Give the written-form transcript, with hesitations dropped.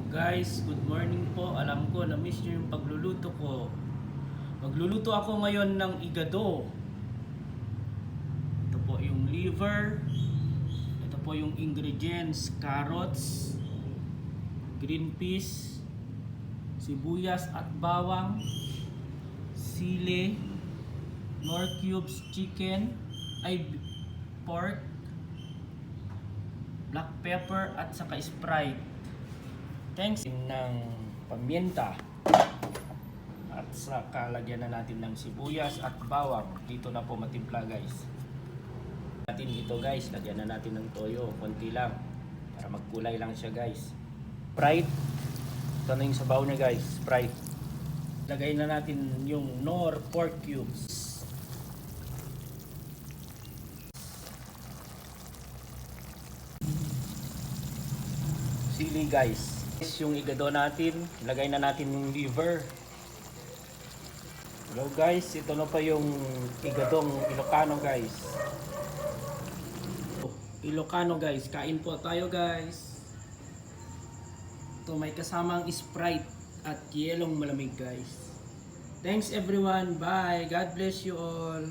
Guys, good morning po. Alam ko na-miss nyo yung pagluluto ko. Magluluto ako ngayon ng igado. Ito po yung liver. Ito po yung ingredients: carrots, green peas, sibuyas at bawang, sili, nor cubes chicken, pork, black pepper at saka Sprite. Thanks ng paminta at saka lagyan na natin ng sibuyas at bawang. Dito na po matimpla guys. Natin ito guys, lagyan na natin ng toyo, konti lang para magkulay lang siya guys. Sprite. Ito na yung sabaw niya guys, Sprite. Lagay na natin yung nor pork cubes. Sili guys. Yung igado natin, lagay na natin yung liver. Hello guys, ito na pa yung igadong Ilocano guys. Ilocano guys, kain po tayo guys. Ito may kasamang Sprite at yelong malamig guys. Thanks everyone, bye, God bless you all.